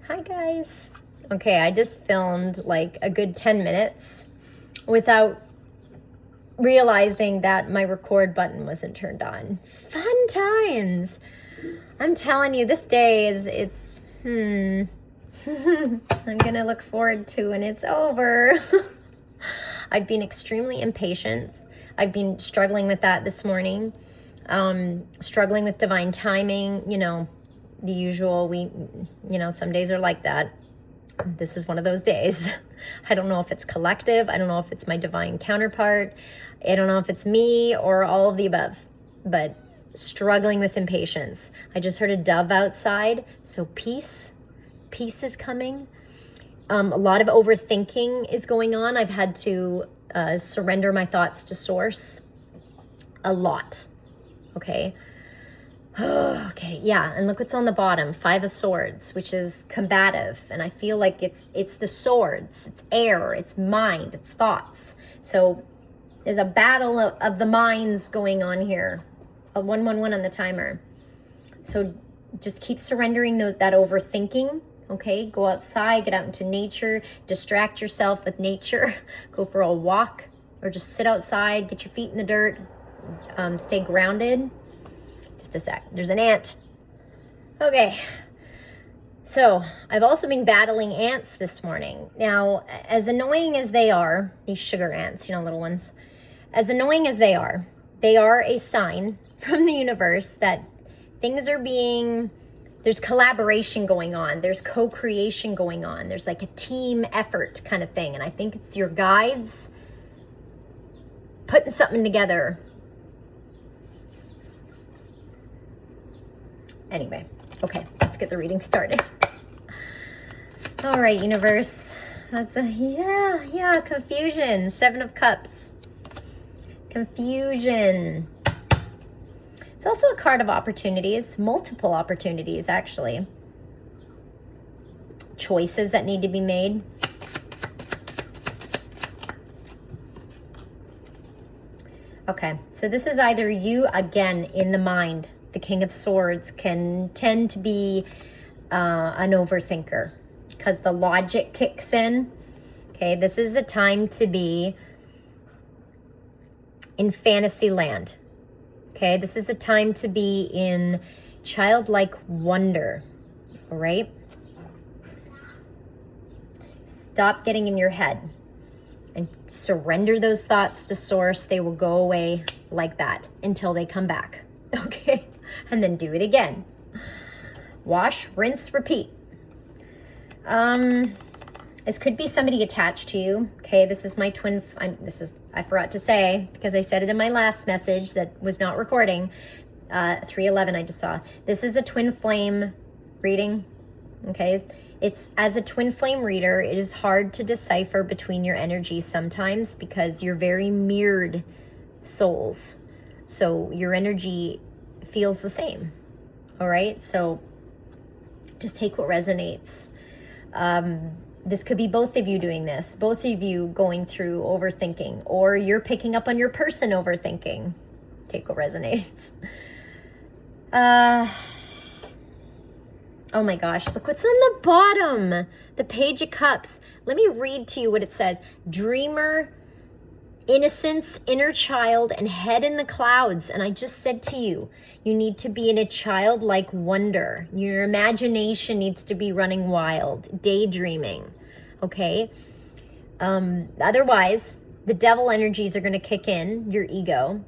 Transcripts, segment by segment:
Hi guys. Okay, I just filmed like a good 10 minutes without realizing that my record button wasn't turned on. Fun times. I'm telling you, this day it's I'm gonna look forward to when it's over. I've been extremely impatient. I've been struggling with that this morning. Struggling with divine timing, the usual. Some days are like that. This is one of those days. I don't know if it's collective. I don't know if it's my divine counterpart. I don't know if it's me or all of the above, but struggling with impatience. I just heard a dove outside. So peace is coming. A lot of overthinking is going on. I've had to surrender my thoughts to source a lot. Okay. Okay, yeah, and look what's on the bottom, 5 of Swords, which is combative, and I feel like it's the swords, it's air, it's mind, it's thoughts. So there's a battle of the minds going on here, a 111 on the timer. So just keep surrendering that overthinking, okay? Go outside, get out into nature, distract yourself with nature, go for a walk, or just sit outside, get your feet in the dirt, stay grounded. Just a sec. There's an ant. Okay. So I've also been battling ants this morning. Now, as annoying as they are, these sugar ants, little ones, as annoying as they are a sign from the universe that things are there's collaboration going on. There's co-creation going on. There's like a team effort kind of thing. And I think it's your guides putting something together. Anyway, okay, let's get the reading started. All right, universe. That's confusion. 7 of Cups. Confusion. It's also a card of opportunities, multiple opportunities, actually. Choices that need to be made. Okay, so this is either you, again, in the mind. The King of Swords can tend to be an overthinker because the logic kicks in. Okay, this is a time to be in fantasy land. Okay, this is a time to be in childlike wonder. All right? Stop getting in your head and surrender those thoughts to source. They will go away like that until they come back. Okay? And then do it again. Wash, rinse, repeat. This could be somebody attached to you. Okay, this is my twin. I forgot to say, because I said it in my last message that was not recording. 311 I just saw. This is a twin flame reading. Okay, it's as a twin flame reader, it is hard to decipher between your energies sometimes because you're very mirrored souls. So your energy feels the same. All right, so just take what resonates. This could be both of you doing this, both of you going through overthinking, or you're picking up on your person overthinking. Take what resonates. Oh my gosh, look what's on the bottom. The Page of Cups. Let me read to you what it says. Dreamer, innocence, inner child, and head in the clouds. And I just said to you, you need to be in a childlike wonder. Your imagination needs to be running wild, daydreaming, okay? Otherwise, the devil energies are going to kick in, your ego,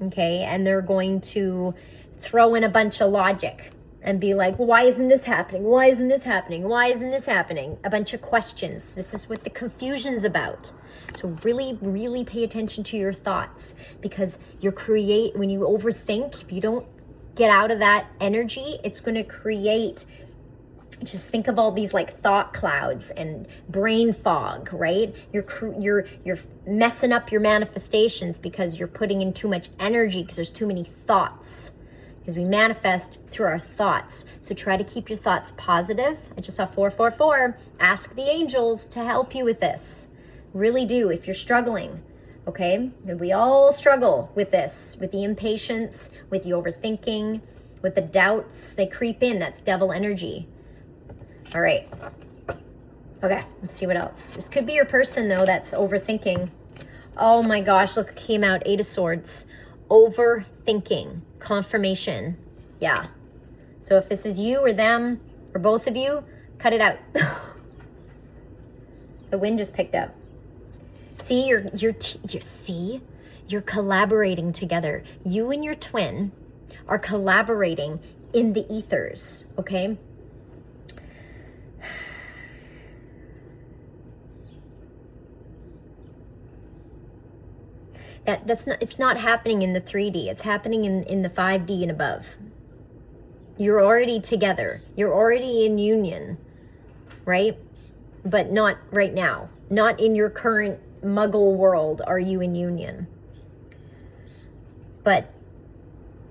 okay? And they're going to throw in a bunch of logic and be like, well, why isn't this happening? Why isn't this happening? Why isn't this happening? A bunch of questions. This is what the confusion's about. So really, really pay attention to your thoughts, because when you overthink, if you don't get out of that energy, it's going to create, just think of all these like thought clouds and brain fog, right? You're messing up your manifestations because you're putting in too much energy because there's too many thoughts. Because we manifest through our thoughts. So try to keep your thoughts positive. I just saw 444. Ask the angels to help you with this. Really do, if you're struggling, okay? We all struggle with this, with the impatience, with the overthinking, with the doubts. They creep in. That's devil energy. All right. Okay, let's see what else. This could be your person, though, that's overthinking. Oh my gosh, look, it came out. 8 of Swords. Overthinking. Confirmation. Yeah. So if this is you or them or both of you, cut it out. The wind just picked up. See, you're collaborating together. You and your twin are collaborating in the ethers, okay? It's not happening in the 3D. It's happening in the 5D and above. You're already together. You're already in union, right? But not right now. Not in your current muggle world are you in union. But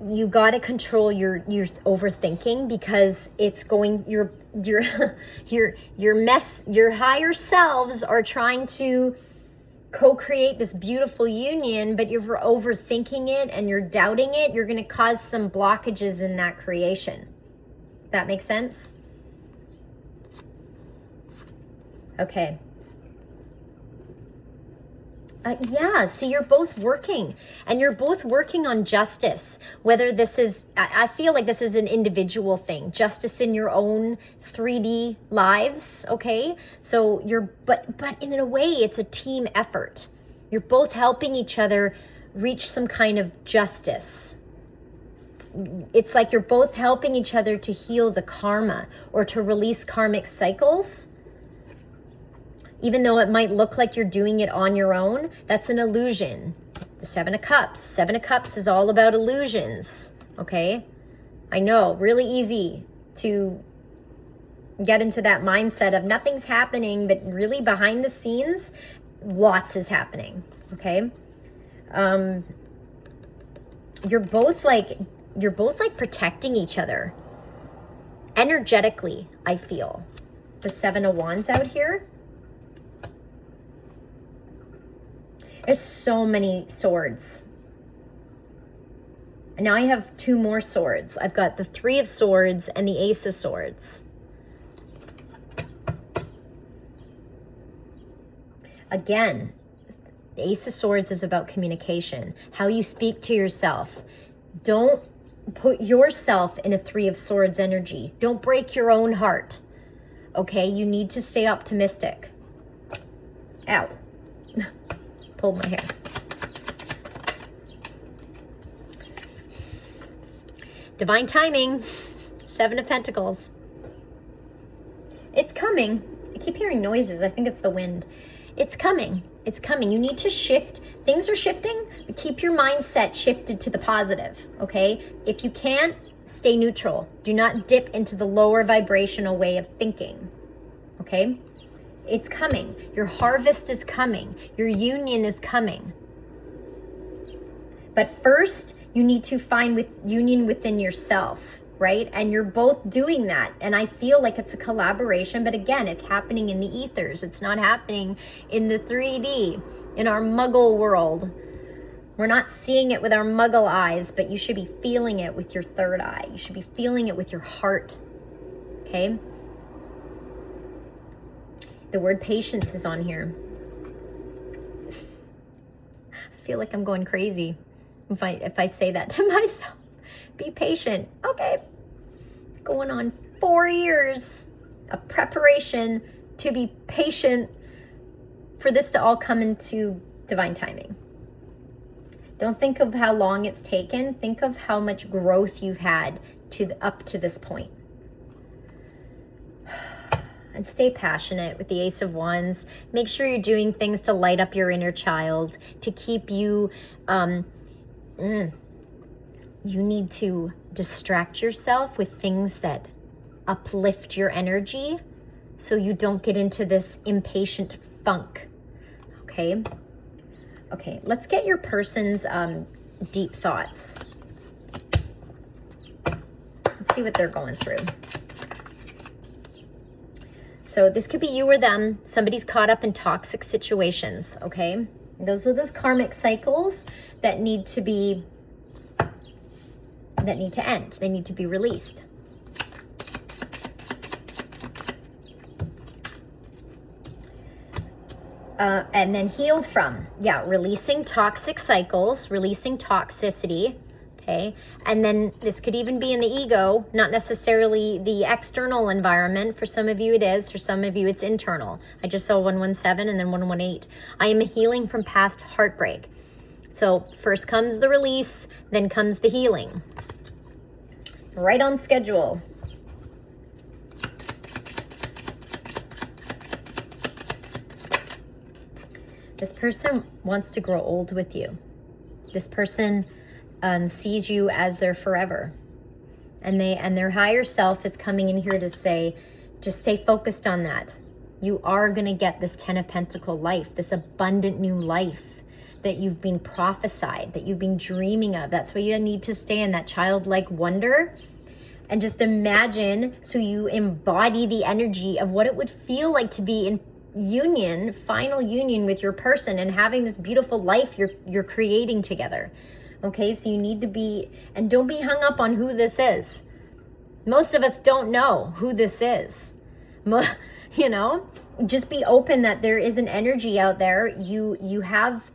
you got to control your overthinking, because it's going, your higher selves are trying to co-create this beautiful union, but you're overthinking it and you're doubting it. You're going to cause some blockages in that creation. That makes sense? Okay. Yeah, see, you're both working, and you're both working on justice. Whether this is, I feel like this is an individual thing, justice in your own 3D lives, okay? So but in a way, it's a team effort. You're both helping each other reach some kind of justice. It's like you're both helping each other to heal the karma or to release karmic cycles. Even though it might look like you're doing it on your own, that's an illusion. The 7 of Cups. 7 of Cups is all about illusions, okay? I know, really easy to get into that mindset of nothing's happening, but really behind the scenes, lots is happening, okay? You're both like protecting each other. Energetically, I feel. The 7 of Wands out here. There's so many swords. And now I have 2 more swords. I've got the 3 of Swords and the Ace of Swords. Again, the Ace of Swords is about communication, how you speak to yourself. Don't put yourself in a 3 of Swords energy. Don't break your own heart. Okay, you need to stay optimistic. Ow. Pulled my hair. Divine timing. 7 of Pentacles. It's coming. I keep hearing noises. I think it's the wind. It's coming. It's coming. You need to shift. Things are shifting, but keep your mindset shifted to the positive, okay? If you can't, stay neutral. Do not dip into the lower vibrational way of thinking, okay? It's coming. Your harvest is coming. Your union is coming. But first, you need to find union within yourself, right? And you're both doing that. And I feel like it's a collaboration, but again, it's happening in the ethers. It's not happening in the 3D, in our muggle world. We're not seeing it with our muggle eyes, but you should be feeling it with your third eye. You should be feeling it with your heart, okay? The word patience is on here. I feel like I'm going crazy if I say that to myself. Be patient. Okay. Going on 4 years of preparation to be patient for this to all come into divine timing. Don't think of how long it's taken. Think of how much growth you've had up to this point. And stay passionate with the Ace of Wands. Make sure you're doing things to light up your inner child, to keep you, you need to distract yourself with things that uplift your energy so you don't get into this impatient funk, okay? Okay, let's get your person's deep thoughts. Let's see what they're going through. So this could be you or them. Somebody's caught up in toxic situations, okay? Those are those karmic cycles that need to end. They need to be released. and then healed from. Yeah, releasing toxic cycles, releasing toxicity. Okay, and then this could even be in the ego, not necessarily the external environment. For some of you it is, for some of you it's internal. I just saw 117 and then 118. I am healing from past heartbreak. So first comes the release, then comes the healing. Right on schedule. This person wants to grow old with you. This person sees you as their forever. And their higher self is coming in here to say, just stay focused on that. You are going to get this 10 of Pentacle life, this abundant new life that you've been prophesied, that you've been dreaming of. That's why you need to stay in that childlike wonder and just imagine, so you embody the energy of what it would feel like to be in union, final union with your person and having this beautiful life you're creating together. Okay, so you need to be, and don't be hung up on who this is. Most of us don't know who this is. You know, just be open that there is an energy out there. You have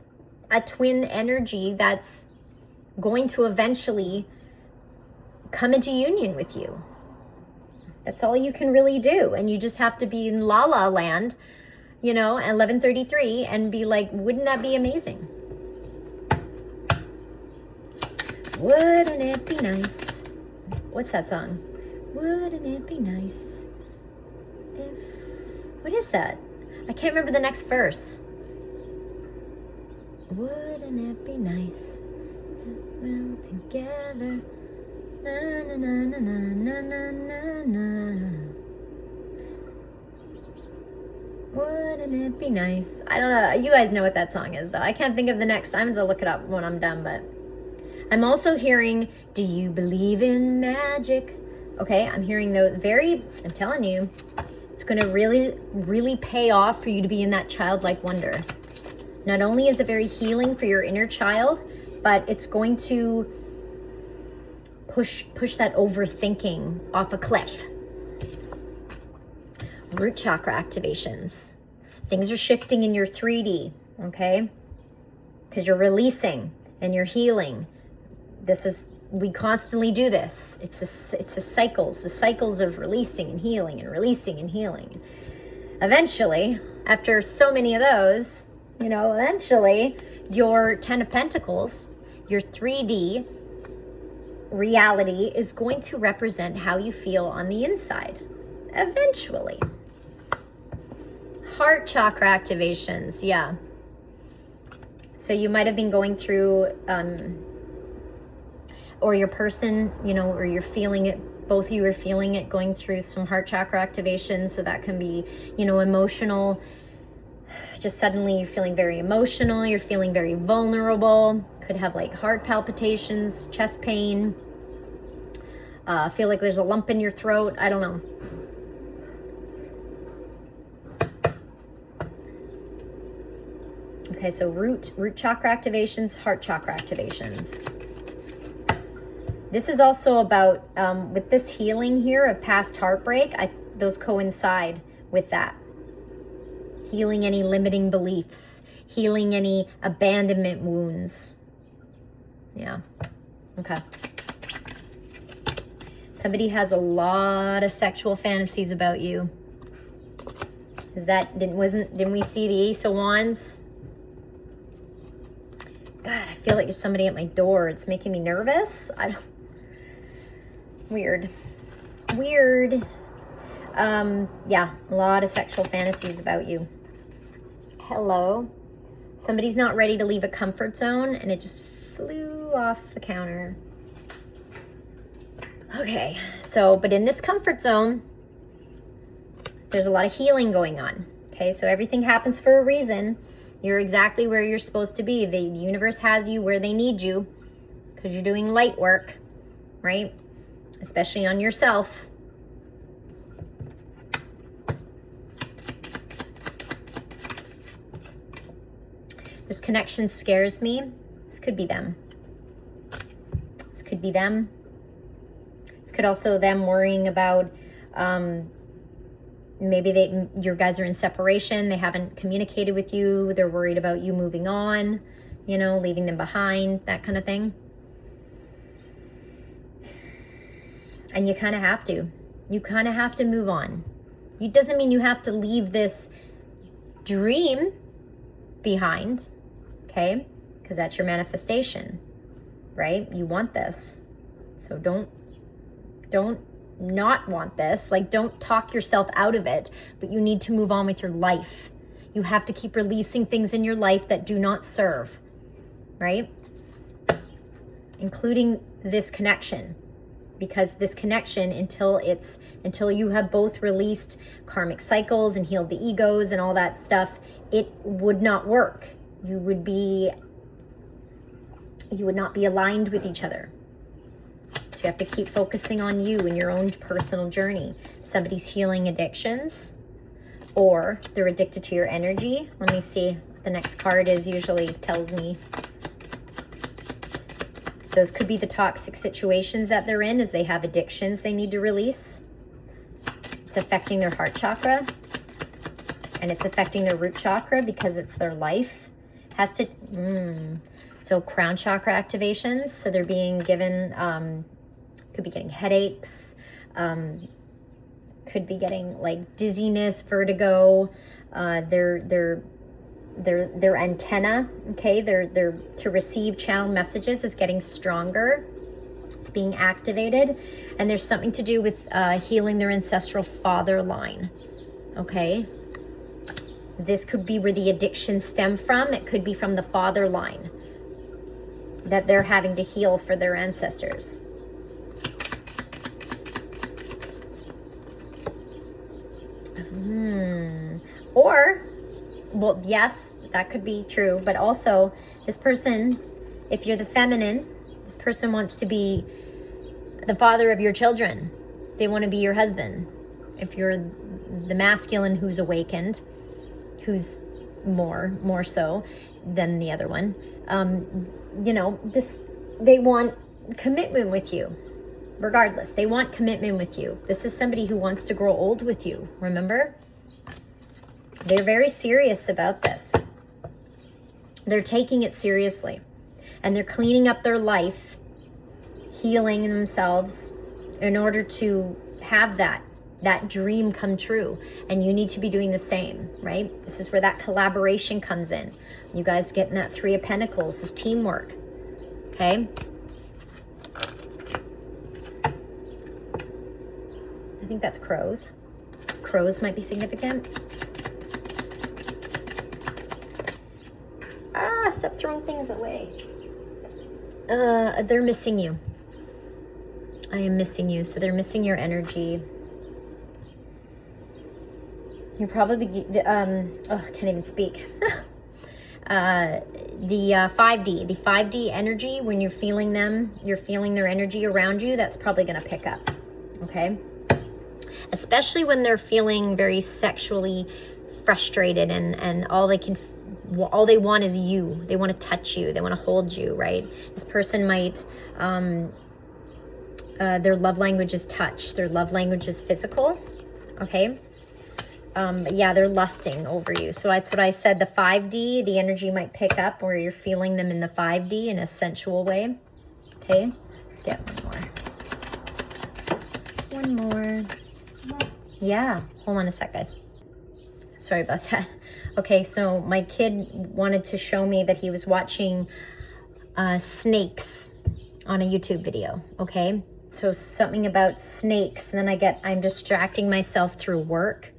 a twin energy that's going to eventually come into union with you. That's all you can really do. And you just have to be in la la land, you know, at 11:33 and be like, wouldn't that be amazing? Wouldn't it be nice? What's that song? Wouldn't it be nice if... What is that? I can't remember the next verse. Wouldn't it be nice if we're together? Na na na na na na na na. Wouldn't it be nice? I don't know. You guys know what that song is, though. I can't think of the next. I'm going to look it up when I'm done, but I'm also hearing, do you believe in magic? Okay, I'm hearing I'm telling you, it's going to really, really pay off for you to be in that childlike wonder. Not only is it very healing for your inner child, but it's going to push that overthinking off a cliff. Root chakra activations. Things are shifting in your 3D, okay? Because you're releasing and you're healing. We constantly do this. It's the cycles of releasing and healing and releasing and healing. Eventually, after so many of those, you know, eventually your 10 of Pentacles, your 3D reality is going to represent how you feel on the inside. Eventually. Heart chakra activations, yeah. So you might have been going through, or your person, you know, or you're feeling it, both of you are feeling it, going through some heart chakra activations. So that can be, you know, emotional. Just suddenly you're feeling very emotional. You're feeling very vulnerable. Could have like heart palpitations, chest pain. Feel like there's a lump in your throat. I don't know. Okay, so root chakra activations, heart chakra activations. This is also about, with this healing here of past heartbreak, those coincide with that. Healing any limiting beliefs, healing any abandonment wounds. Yeah, okay. Somebody has a lot of sexual fantasies about you. Didn't we see the Ace of Wands? God, I feel like there's somebody at my door. It's making me nervous. Weird. Yeah, a lot of sexual fantasies about you. Hello. Somebody's not ready to leave a comfort zone and it just flew off the counter. Okay, but in this comfort zone, there's a lot of healing going on. Okay, so everything happens for a reason. You're exactly where you're supposed to be. The universe has you where they need you because you're doing light work, right? Especially on yourself. This connection scares me. This could be them. This could be them. This could also them worrying about maybe your guys are in separation. They haven't communicated with you. They're worried about you moving on, you know, leaving them behind, that kind of thing. And you kind of have to. You kind of have to move on. It doesn't mean you have to leave this dream behind, okay? Because that's your manifestation, right? You want this. So don't not want this. Like, don't talk yourself out of it, but you need to move on with your life. You have to keep releasing things in your life that do not serve, right? Including this connection. Because this connection, until you have both released karmic cycles and healed the egos and all that stuff, it would not work. You would not be aligned with each other. So you have to keep focusing on you and your own personal journey. Somebody's healing addictions, or they're addicted to your energy. Let me see. The next card usually tells me. Those could be the toxic situations that they're in, as they have addictions they need to release. It's affecting their heart chakra, and it's affecting their root chakra because it's their life. So crown chakra activations. So they're being given, could be getting headaches, could be getting like dizziness, vertigo. Their antenna, okay, their to receive channel messages is getting stronger. It's being activated, and there's something to do with healing their ancestral father line, okay? This could be where the addiction stemmed from. It could be from the father line that they're having to heal for their ancestors. Or, well, yes, that could be true, but also this person, if you're the feminine, this person wants to be the father of your children. They want to be your husband. If you're the masculine who's awakened, who's more so than the other one, you know, they want commitment with you. Regardless, they want commitment with you. This is somebody who wants to grow old with you, remember? They're very serious about this. They're taking it seriously. And they're cleaning up their life, healing themselves in order to have that dream come true. And you need to be doing the same, right? This is where that collaboration comes in. You guys getting that 3 of Pentacles is teamwork, okay? I think that's crows. Crows might be significant. Stop throwing things away. They're missing you. I am missing you. So they're missing your energy. You're probably, I can't even speak. The 5D. The 5D energy, when you're feeling them, you're feeling their energy around you, that's probably going to pick up. Okay? Especially when they're feeling very sexually frustrated and all they want is you. They want to touch you. They want to hold you, right? This person might, their love language is touch. Their love language is physical, okay? But yeah, they're lusting over you. So that's what I said, the 5D, the energy might pick up where you're feeling them in the 5D in a sensual way, okay? Let's get one more. Yeah, hold on a sec, guys. Sorry about that. Okay, so my kid wanted to show me that he was watching snakes on a YouTube video, okay? So something about snakes, and then I'm distracting myself through work.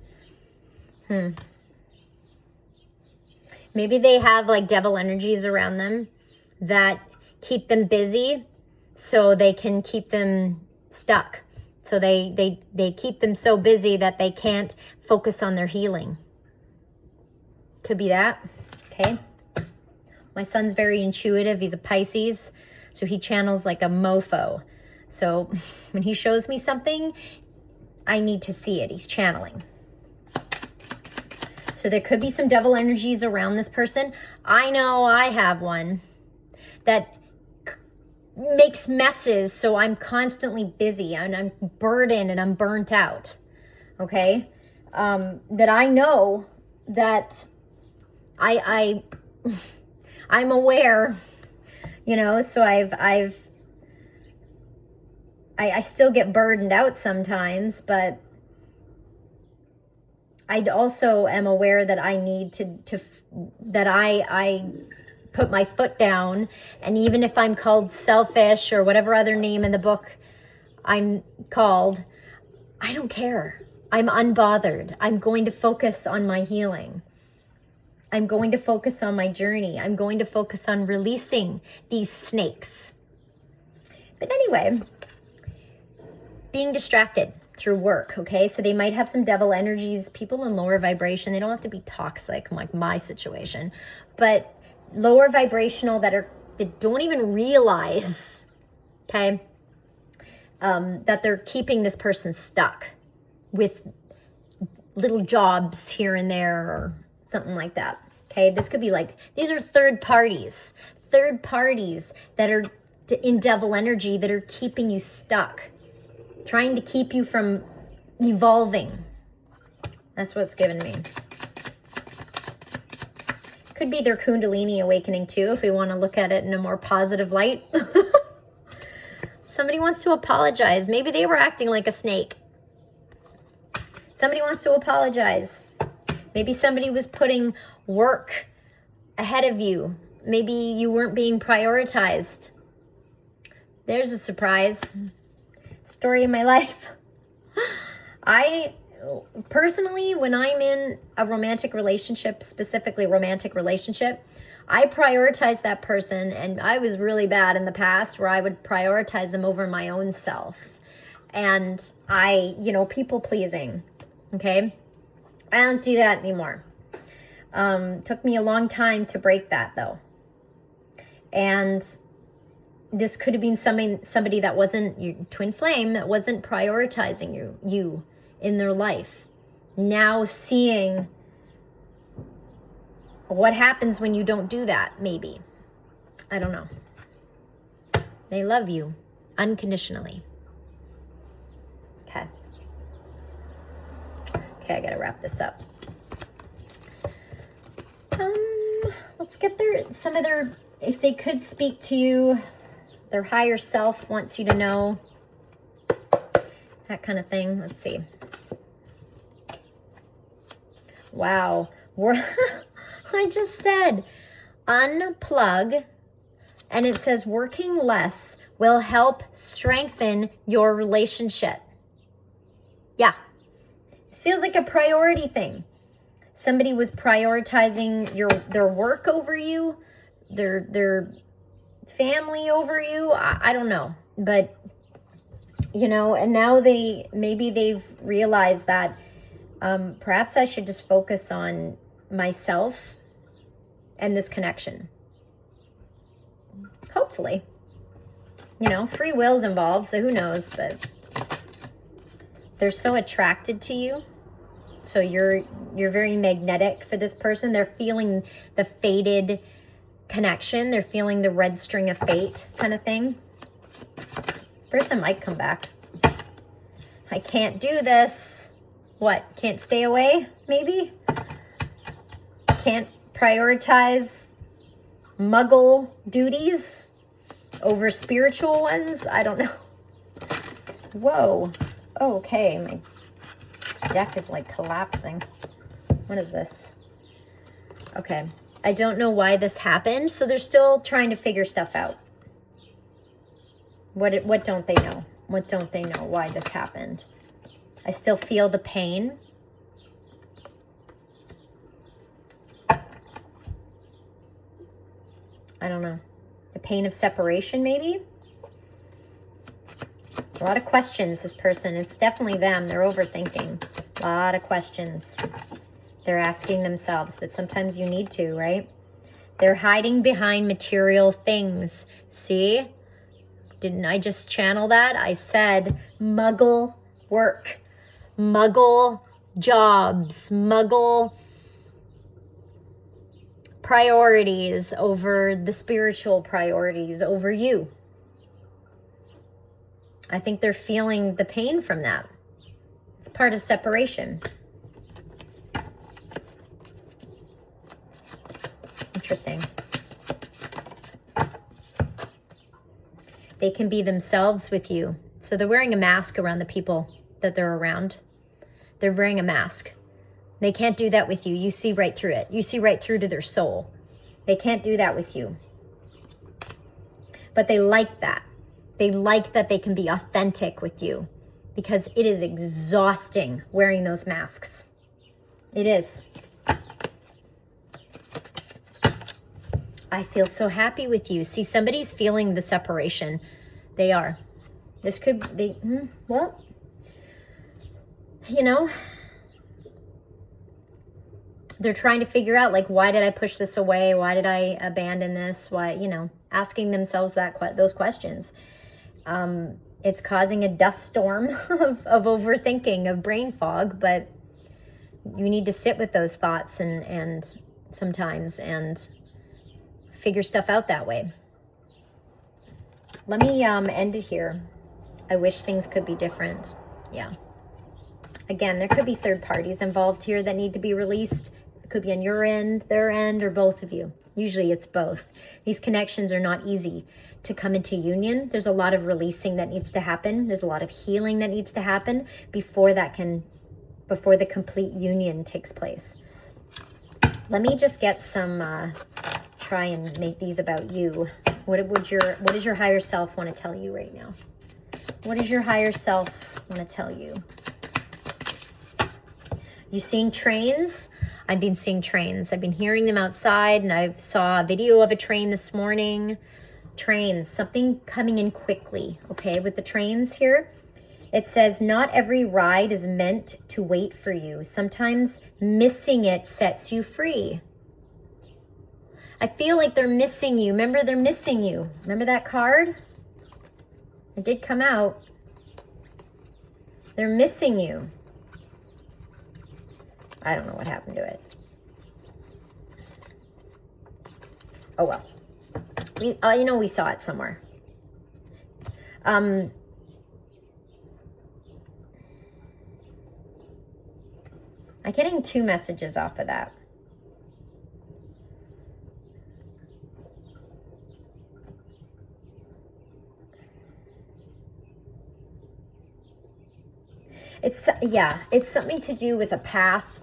Maybe they have like devil energies around them that keep them busy so they can keep them stuck. So they keep them so busy that they can't focus on their healing. Could be that, okay? My son's very intuitive. He's a Pisces, so he channels like a mofo. So when he shows me something, I need to see it. He's channeling. So there could be some devil energies around this person. I know I have one that makes messes, so I'm constantly busy and I'm burdened and I'm burnt out, okay? that I know that I'm aware, you know, so I still get burdened out sometimes, but I also am aware that I need that I put my foot down, and even if I'm called selfish or whatever other name in the book I'm called, I don't care. I'm unbothered. I'm going to focus on my healing. I'm going to focus on my journey. I'm going to focus on releasing these snakes. But anyway, being distracted through work, okay? So they might have some devil energies, people in lower vibration. They don't have to be toxic like my situation, but lower vibrational that don't even realize, okay, that they're keeping this person stuck with little jobs here and there or something like that. Okay, this could be like, these are third parties that are in devil energy that are keeping you stuck, trying to keep you from evolving. That's what's given me. Could be their Kundalini awakening too, if we want to look at it in a more positive light. Somebody wants to apologize. Maybe they were acting like a snake. Somebody wants to apologize. Maybe somebody was putting work ahead of you. Maybe you weren't being prioritized. There's a surprise. Story of my life. I personally, when I'm in a romantic relationship, specifically romantic relationship, I prioritize that person, and I was really bad in the past where I would prioritize them over my own self. And people pleasing, okay? I don't do that anymore. Took me a long time to break that though. And this could have been somebody that wasn't your twin flame, that wasn't prioritizing you in their life. Now seeing what happens when you don't do that, maybe. I don't know. They love you unconditionally. Okay. Okay, I gotta wrap this up. Let's get some of their, if they could speak to you, their higher self wants you to know, that kind of thing. Let's see. Wow. I just said unplug, and it says working less will help strengthen your relationship. Yeah. It feels like a priority thing. Somebody was prioritizing their work over you, their family over you. I don't know, but and now maybe they've realized that perhaps I should just focus on myself and this connection. Hopefully, free will's involved, so who knows, but they're so attracted to you. So you're very magnetic for this person. They're feeling the fated connection. They're feeling the red string of fate kind of thing. This person might come back. I can't do this. What? Can't stay away, maybe? Can't prioritize muggle duties over spiritual ones? I don't know. Whoa. Oh, okay, my deck is like collapsing. What is this? Okay. I don't know why this happened, so they're still trying to figure stuff out. What don't they know? What don't they know why this happened? I still feel the pain. I don't know. The pain of separation, maybe? A lot of questions, this person. It's definitely them. They're overthinking. A lot of questions they're asking themselves, but sometimes you need to, right? They're hiding behind material things. See? Didn't I just channel that? I said muggle work, muggle jobs, muggle priorities over the spiritual priorities over you. I think they're feeling the pain from that. It's part of separation. Interesting. They can be themselves with you. So they're wearing a mask around the people that they're around. They're wearing a mask. They can't do that with you. You see right through it. You see right through to their soul. They can't do that with you. But they like that. They like that they can be authentic with you, because it is exhausting wearing those masks. It is. I feel so happy with you. See, somebody's feeling the separation. They are. This could be, well, you know, they're trying to figure out, like, why did I push this away? Why did I abandon this? Why, you know, asking themselves those questions. It's causing a dust storm of overthinking, of brain fog, but you need to sit with those thoughts and sometimes and figure stuff out that way. Let me end it here. I wish things could be different. Yeah. Again, there could be third parties involved here that need to be released. It could be on your end, their end, or both of you. Usually it's both. These connections are not easy to come into union. There's a lot of releasing that needs to happen. There's a lot of healing that needs to happen before the complete union takes place. Let me just get some, try and make these about you. What does your higher self want to tell you right now? What does your higher self want to tell you? You seeing trains? I've been seeing trains. I've been hearing them outside, and I saw a video of a train this morning. Trains, something coming in quickly, okay? With the trains here, it says, not every ride is meant to wait for you. Sometimes missing it sets you free. I feel like they're missing you. Remember, they're missing you. Remember that card? It did come out. They're missing you. I don't know what happened to it. Oh, well. You know, we saw it somewhere. I'm getting 2 messages off of that. It's something to do with a path.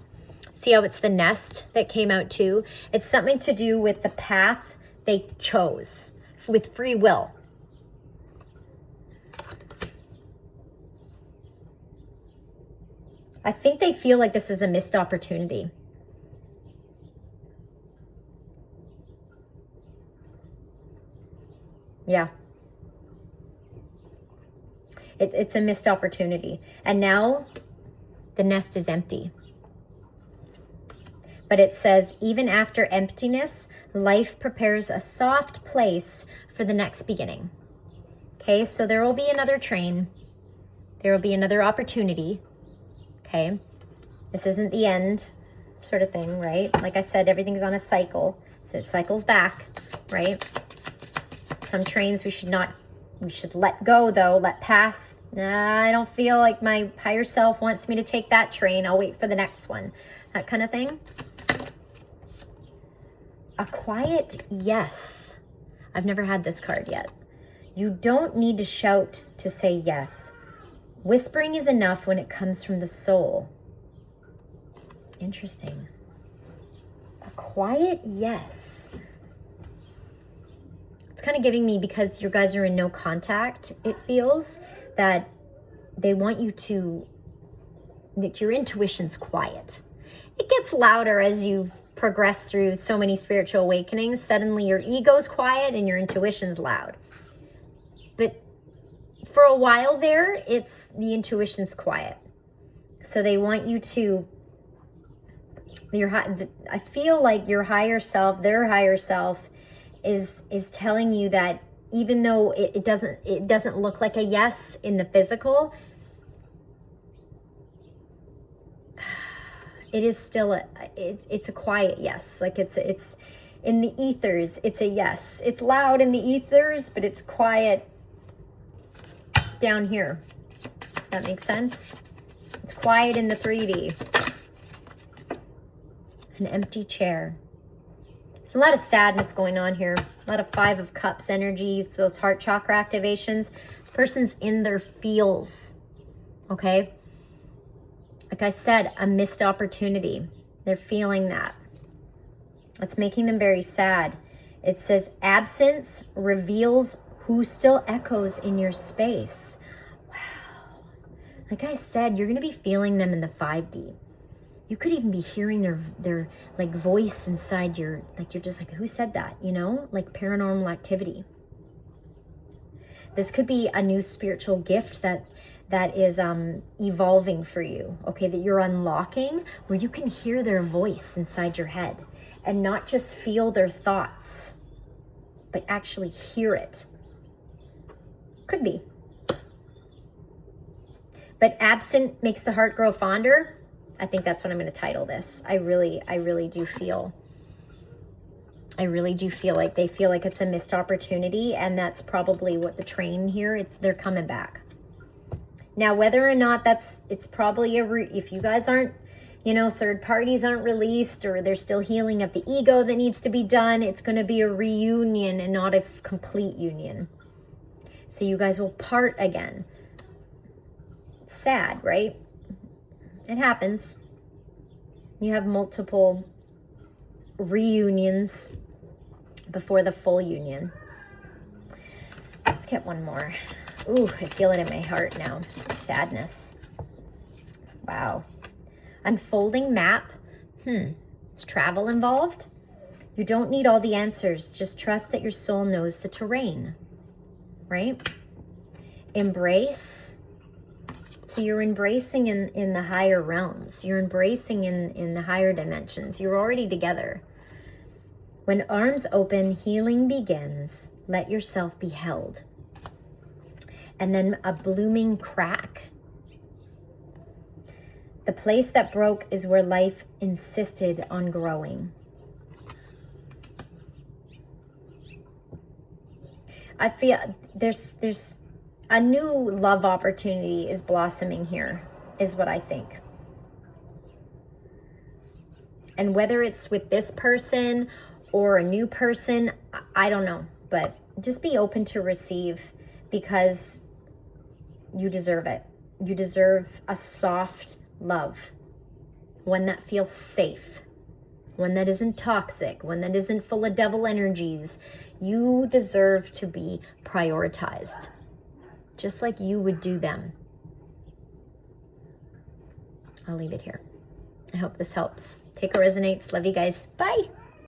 See how it's the nest that came out too? It's something to do with the path they chose with free will. I think they feel like this is a missed opportunity. Yeah. It's a missed opportunity. And now the nest is empty. But it says, even after emptiness, life prepares a soft place for the next beginning. Okay, so there will be another train. There will be another opportunity. Okay, this isn't the end sort of thing, right? Like I said, everything's on a cycle. So it cycles back, right? Some trains we should let go though, let pass. Nah, I don't feel like my higher self wants me to take that train. I'll wait for the next one. That kind of thing. A quiet yes. I've never had this card yet. You don't need to shout to say yes. Whispering is enough when it comes from the soul. Interesting. A quiet yes. It's kind of giving me, because you guys are in no contact, it feels that they want you to, that your intuition's quiet. It gets louder as you progress through so many spiritual awakenings. Suddenly your ego's quiet and your intuition's loud. But for a while there, the intuition's quiet. So they want you to, I feel like your higher self, their higher self, is telling you that even though it doesn't look like a yes in the physical, it is still it's a quiet yes. Like it's in the ethers, it's a yes. It's loud in the ethers, but it's quiet down here. That makes sense? It's quiet in the 3D. An empty chair. There's a lot of sadness going on here. A lot of 5 of Cups energies, those heart chakra activations. This person's in their feels, okay? Like I said, a missed opportunity. They're feeling that. It's making them very sad. It says absence reveals who still echoes in your space. Wow. Like I said, you're going to be feeling them in the 5D. You could even be hearing their like voice inside your, like you're just like, who said that? You know, like paranormal activity. This could be a new spiritual gift that is evolving for you, okay, that you're unlocking, where you can hear their voice inside your head and not just feel their thoughts, but actually hear it. Could be. But absent makes the heart grow fonder. I think that's what I'm going to title this. I really do feel like they feel like it's a missed opportunity, and that's probably what the train here, they're coming back. Now, whether or not it's probably if you guys aren't, you know, third parties aren't released, or there's still healing of the ego that needs to be done, it's going to be a reunion and not a complete union. So you guys will part again. Sad, right? It happens. You have multiple reunions before the full union. Let's get one more. Ooh, I feel it in my heart now. Sadness. Wow. Unfolding map. Is travel involved? You don't need all the answers. Just trust that your soul knows the terrain. Right? Embrace. So you're embracing in the higher realms. You're embracing in the higher dimensions. You're already together. When arms open, healing begins. Let yourself be held. And then a blooming crack. The place that broke is where life insisted on growing. I feel there's a new love opportunity is blossoming here, is what I think. And whether it's with this person or a new person, I don't know. But just be open to receive, because you deserve it. You deserve a soft love. One that feels safe. One that isn't toxic. One that isn't full of devil energies. You deserve to be prioritized, just like you would do them. I'll leave it here. I hope this helps. Take what resonates. Love you guys. Bye.